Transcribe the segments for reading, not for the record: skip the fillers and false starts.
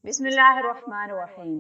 بسم اللہ الرحمن الرحیم۔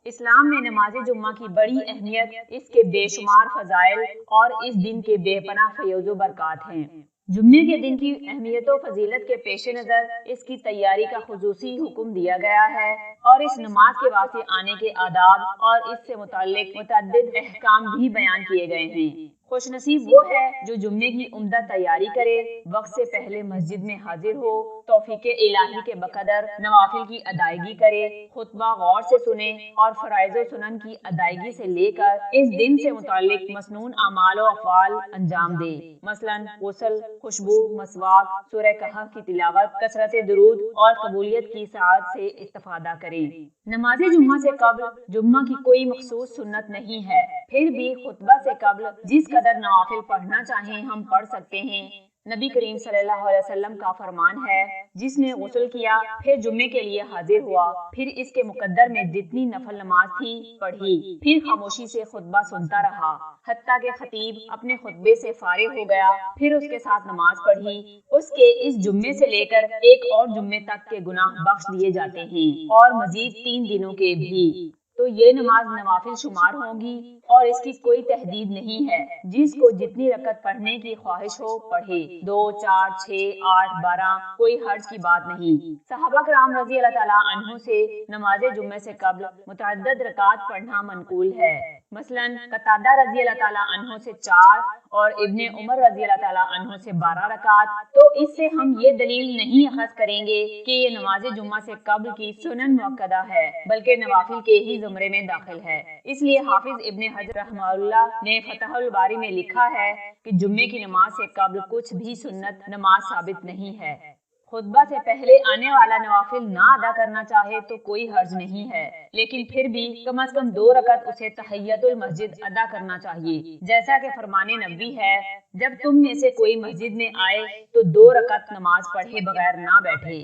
اسلام میں نماز جمعہ کی بڑی اہمیت، اس کے بے شمار فضائل اور اس دن کے بے پناہ فیوز و برکات ہیں۔ جمعے کے دن کی اہمیت و فضیلت کے پیش نظر اس کی تیاری کا خصوصی حکم دیا گیا ہے اور اس نماز کے واسطے آنے کے آداب اور اس سے متعلق متعدد احکام بھی بیان کیے گئے ہیں۔ خوش نصیب وہ ہے جو جمعے کی عمدہ تیاری کرے، وقت سے پہلے مسجد میں حاضر ہو، توفیق الہی کے بقدر نوافل کی ادائیگی کرے، خطبہ غور سے سنے اور فرائض و سنن کی ادائیگی سے لے کر اس دن سے متعلق مسنون اعمال و افعال انجام دے، مثلاً غسل، خوشبو، مسواک، سورہ کہف کی تلاوت، کثرت درود اور قبولیت کی سعادت سے استفادہ کریں۔ نماز جمعہ سے قبل جمعہ کی کوئی مخصوص سنت نہیں ہے، پھر بھی خطبہ سے قبل جس قدر نوافل پڑھنا چاہیں ہم پڑھ سکتے ہیں۔ نبی کریم صلی اللہ علیہ وسلم کا فرمان ہے، جس نے غسل کیا پھر جمعے کے لیے حاضر ہوا، پھر اس کے مقدر میں جتنی نفل نماز تھی پڑھی، پھر خاموشی سے خطبہ سنتا رہا حتیٰ کہ خطیب اپنے خطبے سے فارغ ہو گیا، پھر اس کے ساتھ نماز پڑھی، اس کے اس جمعے سے لے کر ایک اور جمعے تک کے گناہ بخش دیے جاتے ہیں اور مزید 3 دنوں کے بھی۔ تو یہ نماز نوافل شمار ہوگی اور اس کی کوئی تحدید نہیں ہے، جس کو جتنی رکعت پڑھنے کی خواہش ہو پڑھے، 2، 4، 6، 8، 12، کوئی حرج کی بات نہیں۔ صحابہ کرام رضی اللہ تعالیٰ عنہ سے نماز جمعہ سے قبل متعدد رکعات پڑھنا منقول ہے، مثلاً قتادہ رضی اللہ تعالیٰ عنہ سے 4 اور ابن عمر رضی اللہ تعالیٰ عنہ سے 12 رکعات۔ تو اس سے ہم یہ دلیل نہیں اخذ کریں گے کہ یہ نماز جمعہ سے قبل کی سنن مؤکدہ ہے، بلکہ نوافل کے ہی زمرے میں داخل ہے۔ اس لیے حافظ ابن حجر رحمہ اللہ نے فتح الباری میں لکھا ہے کہ جمعے کی نماز سے قبل کچھ بھی سنت نماز ثابت نہیں ہے۔ خطبہ سے پہلے آنے والا نوافل نہ ادا کرنا چاہے تو کوئی حرج نہیں ہے، لیکن پھر بھی کم از کم 2 رکعت اسے تحیۃ المسجد ادا کرنا چاہیے، جیسا کہ فرمان نبی ہے، جب تم میں سے کوئی مسجد میں آئے تو 2 رکعت نماز پڑھے بغیر نہ بیٹھے۔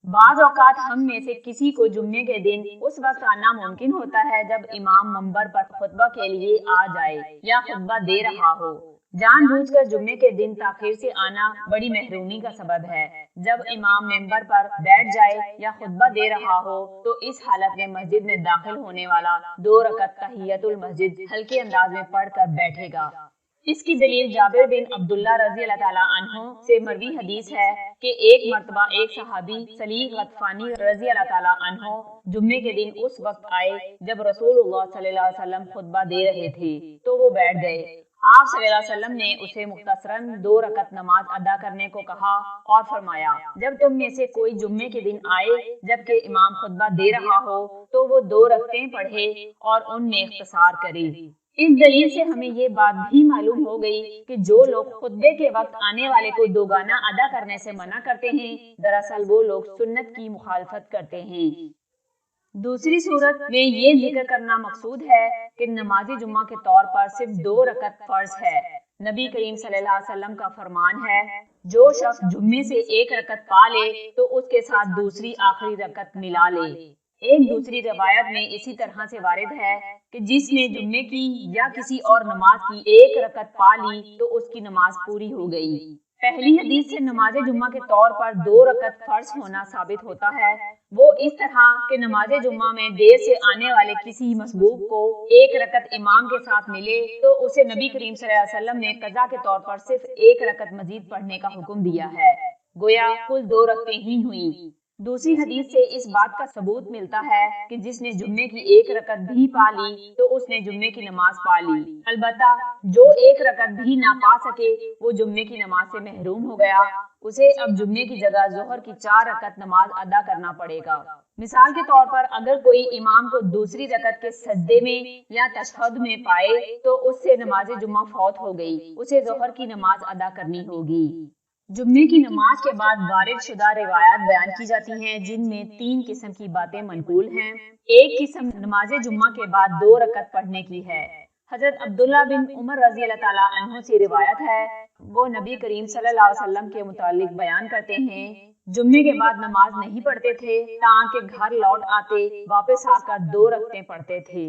بعض اوقات ہم میں سے کسی کو جمعے کے دن اس وقت آنا ممکن ہوتا ہے جب امام منبر پر خطبہ کے لیے آ جائے یا خطبہ دے رہا ہو۔ جان بوجھ کر جمعے کے دن تاخیر سے آنا بڑی محرومی کا سبب ہے۔ جب امام منبر پر بیٹھ جائے یا خطبہ دے رہا ہو تو اس حالت میں مسجد میں داخل ہونے والا 2 رکعت تحیۃ المسجد ہلکے انداز میں پڑھ کر بیٹھے گا۔ اس کی دلیل جابر بن عبداللہ رضی اللہ تعالیٰ عنہ سے مروی حدیث ہے کہ ایک مرتبہ ایک صحابی سلیق غطفانی رضی اللہ تعالیٰ عنہ جمعے کے دن اس وقت آئے جب رسول اللہ صلی اللہ علیہ وسلم خطبہ دے رہے تھے تو وہ بیٹھ گئے۔ آپ صلی اللہ علیہ وسلم نے اسے مختصراً 2 رکعت نماز ادا کرنے کو کہا اور فرمایا، جب تم میں سے کوئی جمعے کے دن آئے جبکہ امام خطبہ دے رہا ہو تو وہ 2 رکعتیں پڑھے اور ان میں اختصار کرے۔ اس دلیل سے ہمیں یہ بات بھی معلوم ہو گئی کہ جو لوگ خطبے کے وقت آنے والے کو دوگانہ ادا کرنے سے منع کرتے ہیں، دراصل وہ لوگ سنت کی مخالفت کرتے ہیں۔ دوسری صورت میں یہ ذکر کرنا مقصود ہے کہ نماز جمعہ کے طور پر صرف 2 رکعت فرض ہے۔ نبی کریم صلی اللہ علیہ وسلم کا فرمان ہے، جو شخص جمعے سے 1 رکعت پا لے تو اس کے ساتھ دوسری آخری رکعت ملا لے۔ ایک دوسری روایت میں اسی طرح سے وارد ہے کہ جس نے جمعے کی یا کسی اور نماز کی 1 رکعت پا لی تو اس کی نماز پوری ہو گئی۔ پہلی حدیث سے نماز جمعہ کے طور پر 2 رکعت فرض ہونا ثابت ہوتا ہے، وہ اس طرح کہ نماز جمعہ میں دیر سے آنے والے کسی مسبوق کو 1 رکعت امام کے ساتھ ملے تو اسے نبی کریم صلی اللہ علیہ وسلم نے قضا کے طور پر صرف 1 رکعت مزید پڑھنے کا حکم دیا ہے، گویا کل 2 رکعتیں ہی ہوئیں۔ دوسری حدیث سے اس بات کا ثبوت ملتا ہے کہ جس نے جمعے کی 1 رکعت بھی پا لی تو اس نے جمعے کی نماز پا لی، البتہ جو 1 رکعت بھی نہ پا سکے وہ جمعے کی نماز سے محروم ہو گیا، اسے اب جمعے کی جگہ ظہر کی 4 رکعت نماز ادا کرنا پڑے گا۔ مثال کے طور پر اگر کوئی امام کو دوسری رکعت کے سجدے میں یا تشہد میں پائے تو اس سے نماز جمعہ فوت ہو گئی، اسے ظہر کی نماز ادا کرنی ہوگی۔ جمعے کی نماز کے بعد وارد شدہ روایات بیان کی جاتی ہیں جن میں 3 قسم کی باتیں منقول ہیں۔ ایک قسم نماز جمعہ کے بعد 2 رکعت پڑھنے کی ہے۔ حضرت عبداللہ بن عمر رضی اللہ تعالیٰ عنہ سے روایت ہے، وہ نبی کریم صلی اللہ علیہ وسلم کے متعلق بیان کرتے ہیں، جمعے کے بعد نماز نہیں پڑھتے تھے تاکہ گھر لوٹ آتے واپس آ کر 2 رکعتیں پڑھتے تھے۔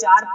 4